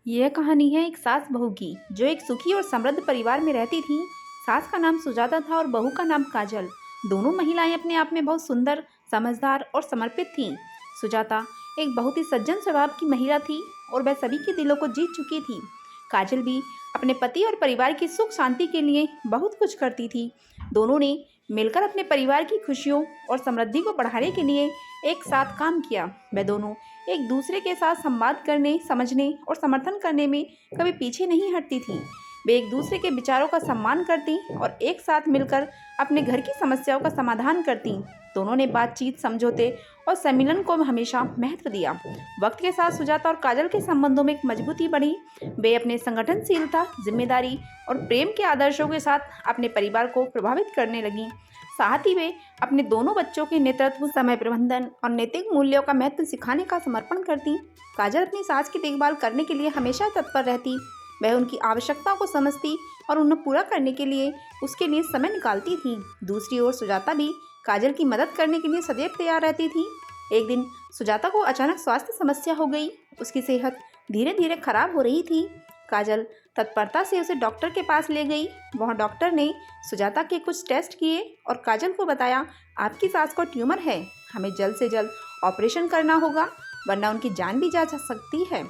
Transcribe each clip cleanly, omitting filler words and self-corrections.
यह कहानी है एक सास बहू की जो एक सुखी और समृद्ध परिवार में रहती थी। सास का नाम सुजाता था और बहू का नाम काजल। दोनों महिलाएं अपने आप में बहुत सुंदर, समझदार और समर्पित थीं। सुजाता एक बहुत ही सज्जन स्वभाव की महिला थी और वह सभी के दिलों को जीत चुकी थी। काजल भी अपने पति और परिवार की सुख शांति के लिए बहुत कुछ करती थी। दोनों ने मिलकर अपने परिवार की खुशियों और समृद्धि को बढ़ाने के लिए एक साथ काम किया। वह दोनों एक दूसरे के साथ संवाद करने, समझने और समर्थन करने में कभी पीछे नहीं हटती थी। वे एक दूसरे के विचारों का सम्मान करती और एक साथ मिलकर अपने घर की समस्याओं का समाधान करती। दोनों ने बातचीत, समझौते और सम्मिलन को हमेशा महत्व दिया। वक्त के साथ सुजाता और काजल के संबंधों में एक मजबूती बढ़ी। वे अपने संगठनशीलता, जिम्मेदारी और प्रेम के आदर्शों के साथ अपने परिवार को प्रभावित करने लगीं। साथ ही वे अपने दोनों बच्चों के नेतृत्व, समय प्रबंधन और नैतिक मूल्यों का महत्व सिखाने का समर्पण करती। काजल अपनी सास की देखभाल करने के लिए हमेशा तत्पर रहती। वह उनकी आवश्यकताओं को समझती और उन्हें पूरा करने के लिए उसके लिए समय निकालती थी। दूसरी ओर सुजाता भी काजल की मदद करने के लिए सदैव तैयार रहती थी। एक दिन सुजाता को अचानक स्वास्थ्य समस्या हो गई। उसकी सेहत धीरे धीरे खराब हो रही थी। काजल तत्परता से उसे डॉक्टर के पास ले गई। वहाँ डॉक्टर ने सुजाता के कुछ टेस्ट किए और काजल को बताया, आपकी सास को ट्यूमर है, हमें जल्द से जल्द ऑपरेशन करना होगा वरना उनकी जान भी जा सकती है।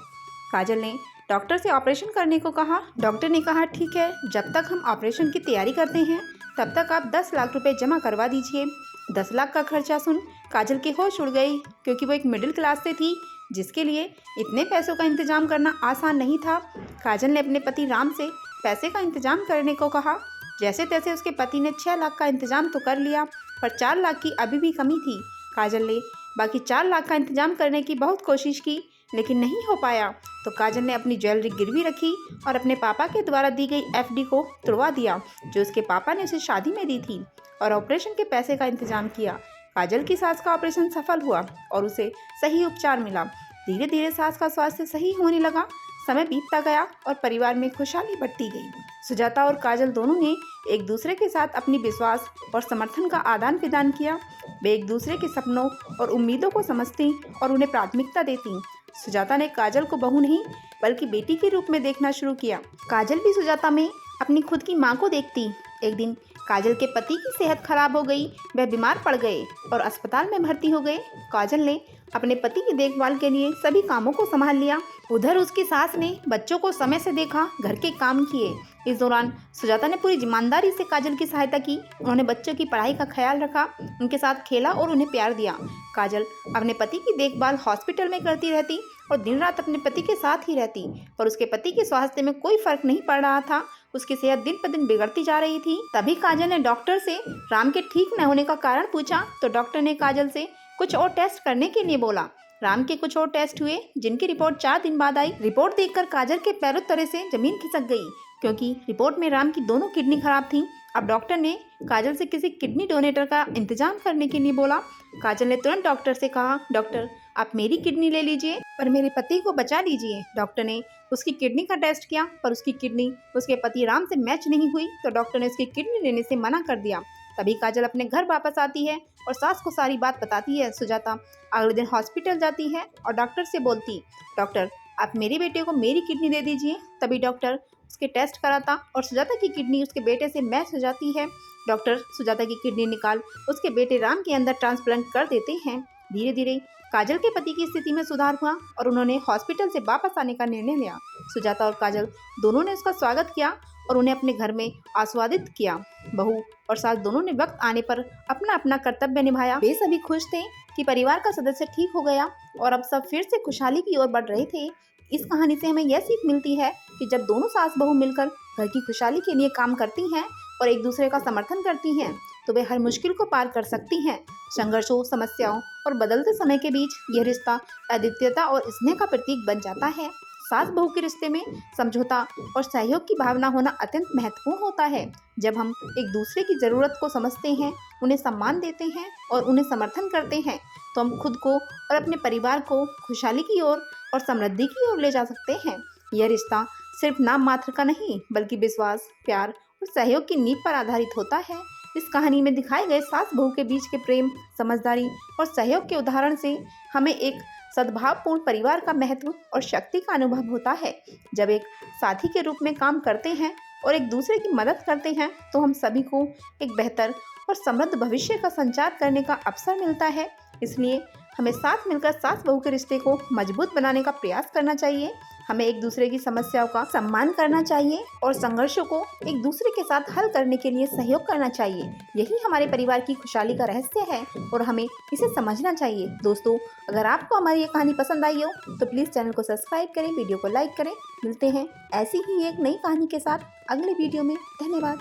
काजल ने डॉक्टर से ऑपरेशन करने को कहा। डॉक्टर ने कहा, ठीक है, जब तक हम ऑपरेशन की तैयारी करते हैं तब तक आप 10 लाख रुपए जमा करवा दीजिए। 10 लाख का खर्चा सुन काजल के होश उड़ गई, क्योंकि वो एक मिडिल क्लास से थी जिसके लिए इतने पैसों का इंतजाम करना आसान नहीं था। काजल ने अपने पति राम से पैसे का इंतजाम करने को कहा। जैसे तैसे उसके पति ने 6 लाख का इंतजाम तो कर लिया, पर 4 लाख की अभी भी कमी थी। काजल ने बाकी 4 लाख का इंतजाम करने की बहुत कोशिश की, लेकिन नहीं हो पाया। तो काजल ने अपनी ज्वेलरी गिरवी रखी और अपने पापा के द्वारा दी गई एफडी को तुड़वा दिया, जो उसके पापा ने उसे शादी में दी थी, और ऑपरेशन के पैसे का इंतजाम किया। काजल की सास का ऑपरेशन सफल हुआ और उसे सही उपचार मिला। धीरे धीरे सास का स्वास्थ्य सही होने लगा। समय बीतता गया और परिवार में खुशहाली बढ़ती गई। सुजाता और काजल दोनों ने एक दूसरे के साथ अपनी विश्वास और समर्थन का आदान प्रदान किया। वे एक दूसरे के सपनों और उम्मीदों को समझती और उन्हें प्राथमिकता देती। सुजाता ने काजल को बहू नहीं बल्कि बेटी के रूप में देखना शुरू किया। काजल भी सुजाता में अपनी खुद की मां को देखती। एक दिन काजल के पति की सेहत खराब हो गई। वह बीमार पड़ गए और अस्पताल में भर्ती हो गए। काजल ने अपने पति की देखभाल के लिए सभी कामों को संभाल लिया। उधर उसकी सास ने बच्चों को समय से देखा, घर के काम किए। इस दौरान सुजाता ने पूरी ईमानदारी से काजल की सहायता की। उन्होंने बच्चों की पढ़ाई का ख्याल रखा, उनके साथ खेला और उन्हें प्यार दिया। काजल अपने पति की देखभाल हॉस्पिटल में करती रहती और दिन रात अपने पति के साथ ही रहती, पर उसके पति के स्वास्थ्य में कोई फर्क नहीं पड़ रहा था। उसकी सेहत दिन पर दिन बिगड़ती जा रही थी। तभी काजल ने डॉक्टर से राम के ठीक न होने का कारण पूछा, तो डॉक्टर ने काजल से कुछ और टेस्ट करने के लिए बोला। राम के कुछ और टेस्ट हुए, जिनकी रिपोर्ट 4 दिन बाद आई। रिपोर्ट देखकर काजल के पैरों तले से जमीन खिसक गई, क्योंकि रिपोर्ट में राम की दोनों किडनी खराब थी। अब डॉक्टर ने काजल से किसी किडनी डोनेटर का इंतजाम करने के लिए बोला। काजल ने तुरंत डॉक्टर से कहा, डॉक्टर आप मेरी किडनी ले लीजिए पर मेरे पति को बचा लीजिए। डॉक्टर ने उसकी किडनी का टेस्ट किया, पर उसकी किडनी उसके पति राम से मैच नहीं हुई, तो डॉक्टर ने उसकी किडनी लेने से मना कर दिया। तभी काजल अपने घर वापस आती है और सास को सारी बात बताती है। सुजाता अगले दिन हॉस्पिटल जाती है और डॉक्टर से बोलती, डॉक्टर आप मेरे बेटे को मेरी किडनी दे दीजिए। तभी डॉक्टर उसके टेस्ट कराता और सुजाता की किडनी उसके बेटे से मैच हो जाती है। डॉक्टर सुजाता की किडनी निकाल उसके बेटे राम के अंदर ट्रांसप्लांट कर देते हैं। धीरे धीरे काजल के पति की स्थिति में सुधार हुआ और उन्होंने हॉस्पिटल से वापस आने का निर्णय लिया। सुजाता और काजल दोनों ने उसका स्वागत किया और उन्हें अपने घर में आस्वादित किया। बहू और सास दोनों ने वक्त आने पर अपना अपना कर्तव्य निभाया। वे सभी खुश थे कि परिवार का सदस्य ठीक हो गया और अब सब फिर से खुशहाली की ओर बढ़ रहे थे। इस कहानी से हमें यह सीख मिलती है कि जब दोनों सास बहू मिलकर घर की खुशहाली के लिए काम करती हैं और एक दूसरे का समर्थन करती हैं, तो वे हर मुश्किल को पार कर सकती हैं। संघर्षों, समस्याओं और बदलते समय के बीच यह रिश्ता अद्वितीयता और स्नेह का प्रतीक बन जाता है। सास बहू के रिश्ते में समझौता और सहयोग की भावना होना अत्यंत महत्वपूर्ण होता है। जब हम एक दूसरे की ज़रूरत को समझते हैं, उन्हें सम्मान देते हैं और उन्हें समर्थन करते हैं, तो हम खुद को और अपने परिवार को खुशहाली की ओर और समृद्धि की ओर ले जा सकते हैं। यह रिश्ता सिर्फ नाम मात्र का नहीं, बल्कि विश्वास, प्यार और सहयोग की नींव पर आधारित होता है। इस कहानी में दिखाए गए सास बहू के बीच के प्रेम, समझदारी और सहयोग के उदाहरण से हमें एक सद्भावपूर्ण परिवार का महत्व और शक्ति का अनुभव होता है। जब एक साथी के रूप में काम करते हैं और एक दूसरे की मदद करते हैं तो हम सभी को एक बेहतर और समृद्ध भविष्य का संचार करने का अवसर मिलता है। इसलिए हमें साथ मिलकर सास बहू के रिश्ते को मजबूत बनाने का प्रयास करना चाहिए। हमें एक दूसरे की समस्याओं का सम्मान करना चाहिए और संघर्षों को एक दूसरे के साथ हल करने के लिए सहयोग करना चाहिए। यही हमारे परिवार की खुशहाली का रहस्य है और हमें इसे समझना चाहिए। दोस्तों, अगर आपको हमारी ये कहानी पसंद आई हो तो प्लीज़ चैनल को सब्सक्राइब करें, वीडियो को लाइक करें। मिलते हैं ऐसी ही एक नई कहानी के साथ अगले वीडियो में। धन्यवाद।